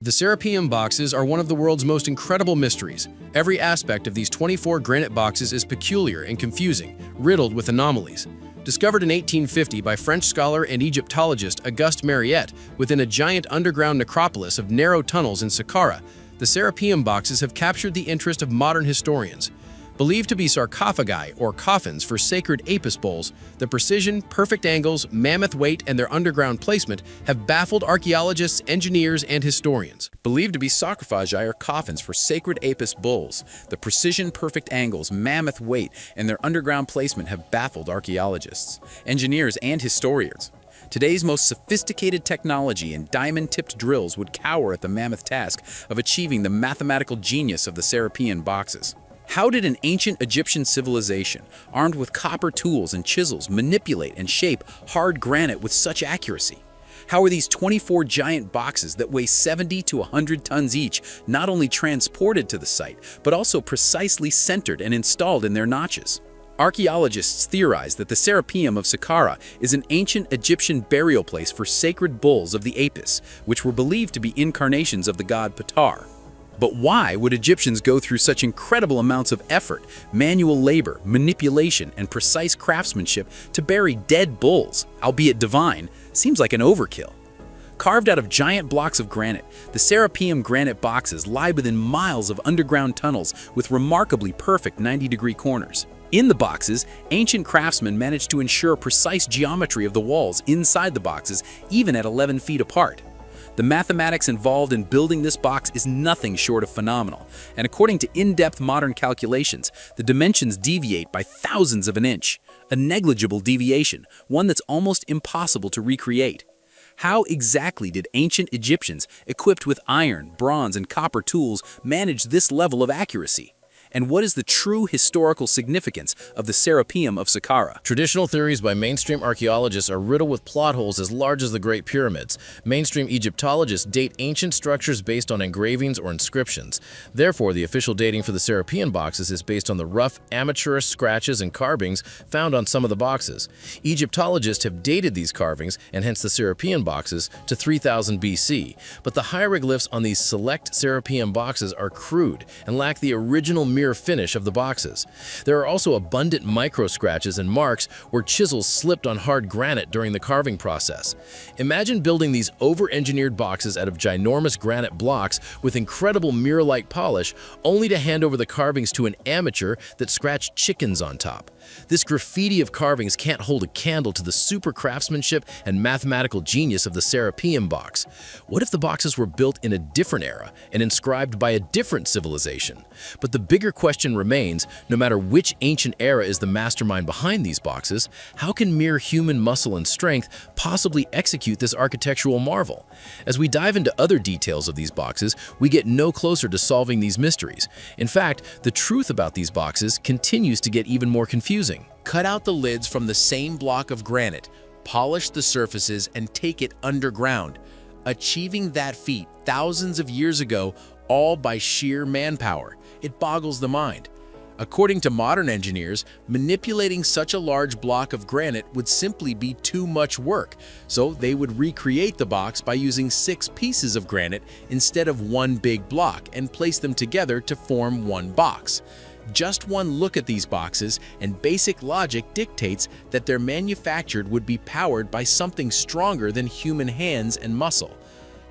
The Serapeum boxes are one of the world's most incredible mysteries. Every aspect of these 24 granite boxes is peculiar and confusing, riddled with anomalies. Discovered in 1850 by French scholar and Egyptologist Auguste Mariette within a giant underground necropolis of narrow tunnels in Saqqara, the Serapeum boxes have captured the interest of modern historians. Believed to be sarcophagi or coffins for sacred apis bowls, the precision, perfect angles, mammoth weight, and their underground placement have baffled archaeologists, engineers, and historians. Believed to be sarcophagi or coffins for sacred apis bulls, the precision, perfect angles, mammoth weight, and their underground placement have baffled archaeologists, engineers, and historians. Today's most sophisticated technology and diamond-tipped drills would cower at the mammoth task of achieving the mathematical genius of the Serapeum boxes. How did an ancient Egyptian civilization, armed with copper tools and chisels, manipulate and shape hard granite with such accuracy? How are these 24 giant boxes that weigh 70 to 100 tons each not only transported to the site, but also precisely centered and installed in their notches? Archaeologists theorize that the Serapeum of Saqqara is an ancient Egyptian burial place for sacred bulls of the Apis, which were believed to be incarnations of the god Ptah. But why would Egyptians go through such incredible amounts of effort, manual labor, manipulation, and precise craftsmanship to bury dead bulls, albeit divine? Seems like an overkill. Carved out of giant blocks of granite, the Serapeum granite boxes lie within miles of underground tunnels with remarkably perfect 90-degree corners. In the boxes, ancient craftsmen managed to ensure precise geometry of the walls inside the boxes, even at 11 feet apart. The mathematics involved in building this box is nothing short of phenomenal, and according to in-depth modern calculations, the dimensions deviate by thousandths of an inch, a negligible deviation, one that's almost impossible to recreate. How exactly did ancient Egyptians, equipped with iron, bronze, and copper tools, manage this level of accuracy? And what is the true historical significance of the Serapeum of Saqqara? Traditional theories by mainstream archaeologists are riddled with plot holes as large as the Great Pyramids. Mainstream Egyptologists date ancient structures based on engravings or inscriptions. Therefore, the official dating for the Serapeum boxes is based on the rough, amateurish scratches and carvings found on some of the boxes. Egyptologists have dated these carvings, and hence the Serapeum boxes, to 3000 BC. But the hieroglyphs on these select Serapeum boxes are crude and lack the original mirror finish of the boxes. There are also abundant micro-scratches and marks where chisels slipped on hard granite during the carving process. Imagine building these over-engineered boxes out of ginormous granite blocks with incredible mirror-like polish, only to hand over the carvings to an amateur that scratched chickens on top. This graffiti of carvings can't hold a candle to the super craftsmanship and mathematical genius of the Serapeum box. What if the boxes were built in a different era and inscribed by a different civilization? But the bigger question remains, no matter which ancient era is the mastermind behind these boxes, how can mere human muscle and strength possibly execute this architectural marvel? As we dive into other details of these boxes, we get no closer to solving these mysteries. In fact, the truth about these boxes continues to get even more confusing. Cut out the lids from the same block of granite, polish the surfaces, and take it underground, achieving that feat thousands of years ago, all by sheer manpower. It boggles the mind. According to modern engineers, manipulating such a large block of granite would simply be too much work, so they would recreate the box by using 6 pieces of granite instead of one big block and place them together to form one box. Just one look at these boxes, and basic logic dictates that their manufacture would be powered by something stronger than human hands and muscle.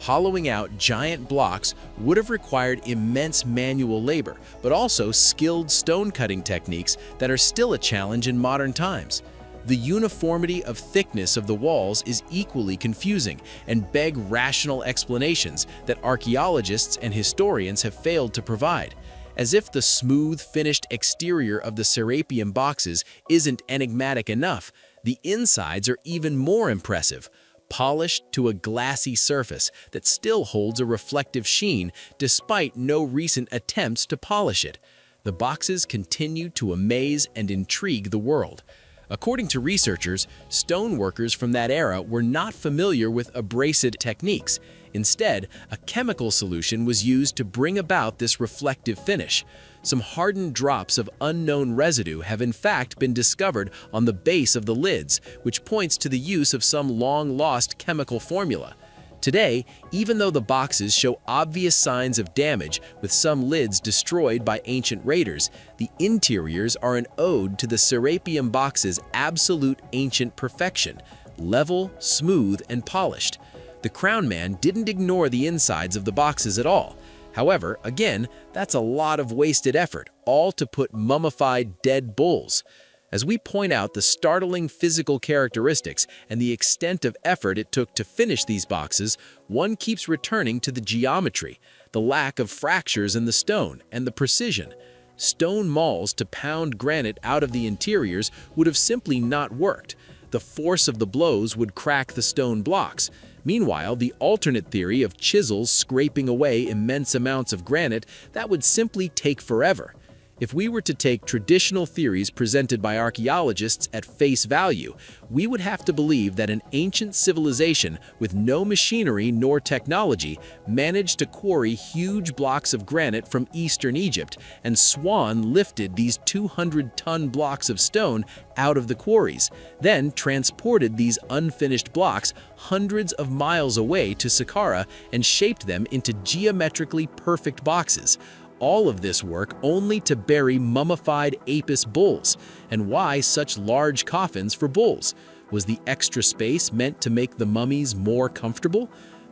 Hollowing out giant blocks would have required immense manual labor, but also skilled stone-cutting techniques that are still a challenge in modern times. The uniformity of thickness of the walls is equally confusing and beg rational explanations that archaeologists and historians have failed to provide. As if the smooth, finished exterior of the Serapeum boxes isn't enigmatic enough, the insides are even more impressive, polished to a glassy surface that still holds a reflective sheen despite no recent attempts to polish it. The boxes continue to amaze and intrigue the world. According to researchers, stoneworkers from that era were not familiar with abrasive techniques. Instead, a chemical solution was used to bring about this reflective finish. Some hardened drops of unknown residue have in fact been discovered on the base of the lids, which points to the use of some long-lost chemical formula. Today, even though the boxes show obvious signs of damage with some lids destroyed by ancient raiders, the interiors are an ode to the Serapeum box's absolute ancient perfection, level, smooth, and polished. The crown man didn't ignore the insides of the boxes at all. However, again, that's a lot of wasted effort, all to put mummified dead bulls. As we point out the startling physical characteristics and the extent of effort it took to finish these boxes, one keeps returning to the geometry, the lack of fractures in the stone, and the precision. Stone mauls to pound granite out of the interiors would have simply not worked. The force of the blows would crack the stone blocks. Meanwhile, the alternate theory of chisels scraping away immense amounts of granite, that would simply take forever. If we were to take traditional theories presented by archaeologists at face value, we would have to believe that an ancient civilization with no machinery nor technology managed to quarry huge blocks of granite from eastern Egypt, and Swan lifted these 200-ton blocks of stone out of the quarries, then transported these unfinished blocks hundreds of miles away to Saqqara and shaped them into geometrically perfect boxes. All of this work only to bury mummified Apis bulls. And why such large coffins for bulls? Was the extra space meant to make the mummies more comfortable?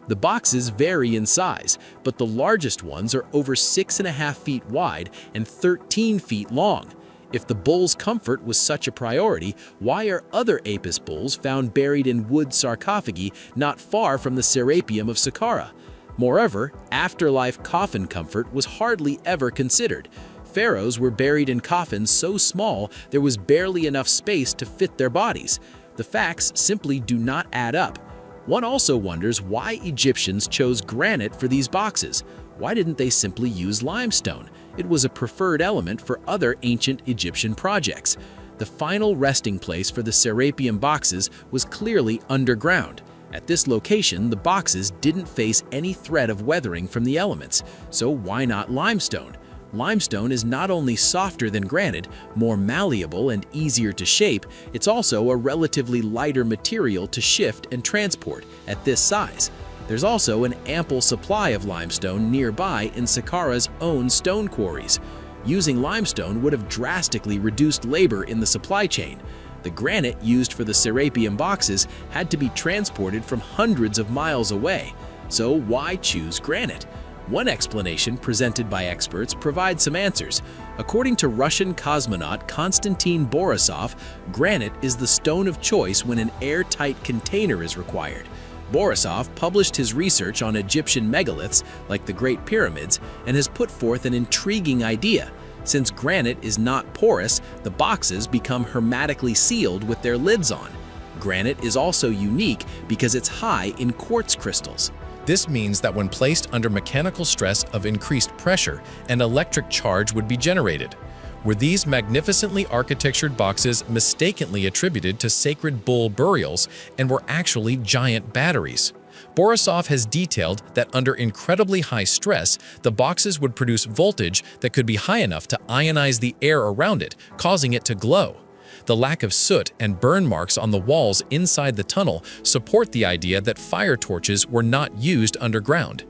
The boxes vary in size, but the largest ones are over 6.5 feet wide and 13 feet long. If the bull's comfort was such a priority, why are other Apis bulls found buried in wood sarcophagi not far from the Serapeum of Saqqara? Moreover, afterlife coffin comfort was hardly ever considered. Pharaohs were buried in coffins so small there was barely enough space to fit their bodies. The facts simply do not add up. One also wonders why Egyptians chose granite for these boxes. Why didn't they simply use limestone? It was a preferred element for other ancient Egyptian projects. The final resting place for the Serapeum boxes was clearly underground. At this location, the boxes didn't face any threat of weathering from the elements, so why not limestone? Limestone is not only softer than granite, more malleable and easier to shape, it's also a relatively lighter material to shift and transport at this size. There's also an ample supply of limestone nearby in Saqqara's own stone quarries. Using limestone would have drastically reduced labor in the supply chain. The granite used for the Serapeum boxes had to be transported from hundreds of miles away. So why choose granite? One explanation presented by experts provides some answers. According to Russian cosmonaut Konstantin Borisov, granite is the stone of choice when an airtight container is required. Borisov published his research on Egyptian megaliths, like the Great Pyramids, and has put forth an intriguing idea. Since granite is not porous, the boxes become hermetically sealed with their lids on. Granite is also unique because it's high in quartz crystals. This means that when placed under mechanical stress of increased pressure, an electric charge would be generated. Were these magnificently architectured boxes mistakenly attributed to sacred bull burials and were actually giant batteries? Borisov has detailed that under incredibly high stress, the boxes would produce voltage that could be high enough to ionize the air around it, causing it to glow. The lack of soot and burn marks on the walls inside the tunnel support the idea that fire torches were not used underground.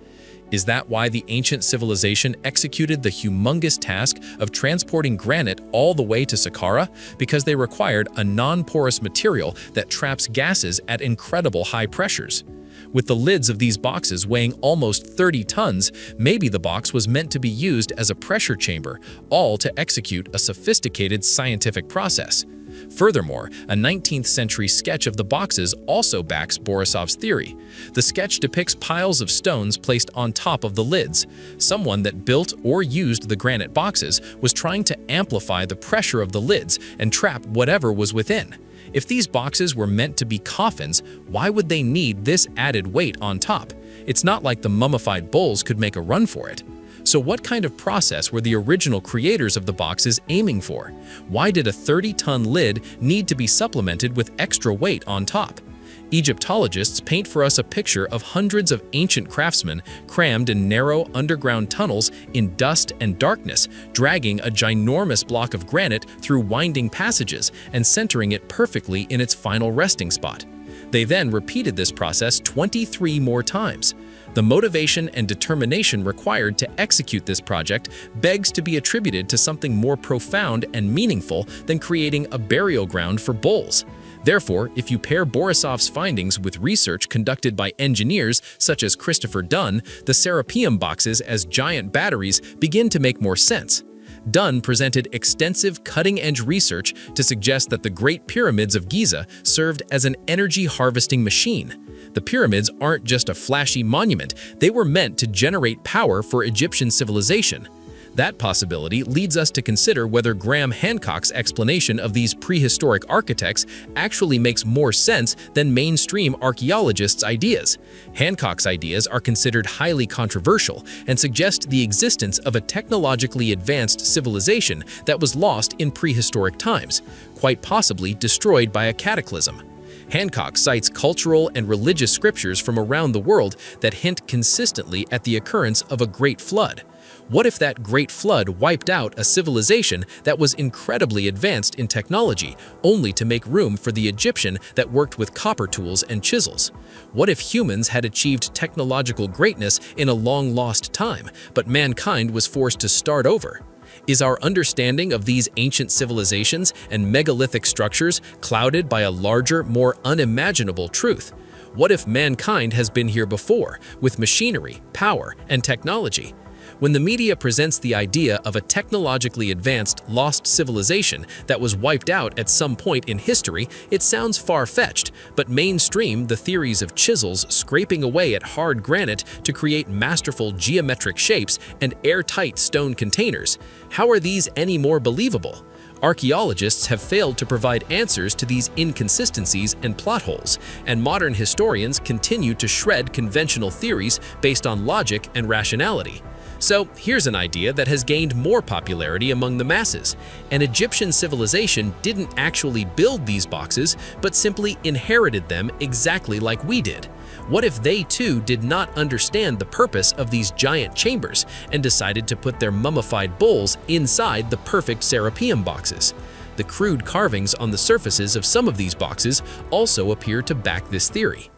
Is that why the ancient civilization executed the humongous task of transporting granite all the way to Saqqara? Because they required a non-porous material that traps gases at incredible high pressures. With the lids of these boxes weighing almost 30 tons, maybe the box was meant to be used as a pressure chamber, all to execute a sophisticated scientific process. Furthermore, a 19th century sketch of the boxes also backs Borisov's theory. The sketch depicts piles of stones placed on top of the lids. Someone that built or used the granite boxes was trying to amplify the pressure of the lids and trap whatever was within. If these boxes were meant to be coffins, why would they need this added weight on top? It's not like the mummified bulls could make a run for it. So what kind of process were the original creators of the boxes aiming for? Why did a 30-ton lid need to be supplemented with extra weight on top? Egyptologists paint for us a picture of hundreds of ancient craftsmen crammed in narrow underground tunnels in dust and darkness, dragging a ginormous block of granite through winding passages and centering it perfectly in its final resting spot. They then repeated this process 23 more times. The motivation and determination required to execute this project begs to be attributed to something more profound and meaningful than creating a burial ground for bulls. Therefore, if you pair Borisov's findings with research conducted by engineers such as Christopher Dunn, the Serapeum boxes as giant batteries begin to make more sense. Dunn presented extensive cutting-edge research to suggest that the Great Pyramids of Giza served as an energy-harvesting machine. The pyramids aren't just a flashy monument, they were meant to generate power for Egyptian civilization. That possibility leads us to consider whether Graham Hancock's explanation of these prehistoric architects actually makes more sense than mainstream archaeologists' ideas. Hancock's ideas are considered highly controversial and suggest the existence of a technologically advanced civilization that was lost in prehistoric times, quite possibly destroyed by a cataclysm. Hancock cites cultural and religious scriptures from around the world that hint consistently at the occurrence of a great flood. What if that great flood wiped out a civilization that was incredibly advanced in technology, only to make room for the Egyptian that worked with copper tools and chisels? What if humans had achieved technological greatness in a long-lost time, but mankind was forced to start over? Is our understanding of these ancient civilizations and megalithic structures clouded by a larger, more unimaginable truth? What if mankind has been here before, with machinery, power, and technology? When the media presents the idea of a technologically advanced, lost civilization that was wiped out at some point in history, it sounds far-fetched, but mainstream the theories of chisels scraping away at hard granite to create masterful geometric shapes and airtight stone containers. How are these any more believable? Archaeologists have failed to provide answers to these inconsistencies and plot holes, and modern historians continue to shred conventional theories based on logic and rationality. So here's an idea that has gained more popularity among the masses. An Egyptian civilization didn't actually build these boxes, but simply inherited them exactly like we did. What if they too did not understand the purpose of these giant chambers and decided to put their mummified bulls inside the perfect Serapeum boxes? The crude carvings on the surfaces of some of these boxes also appear to back this theory.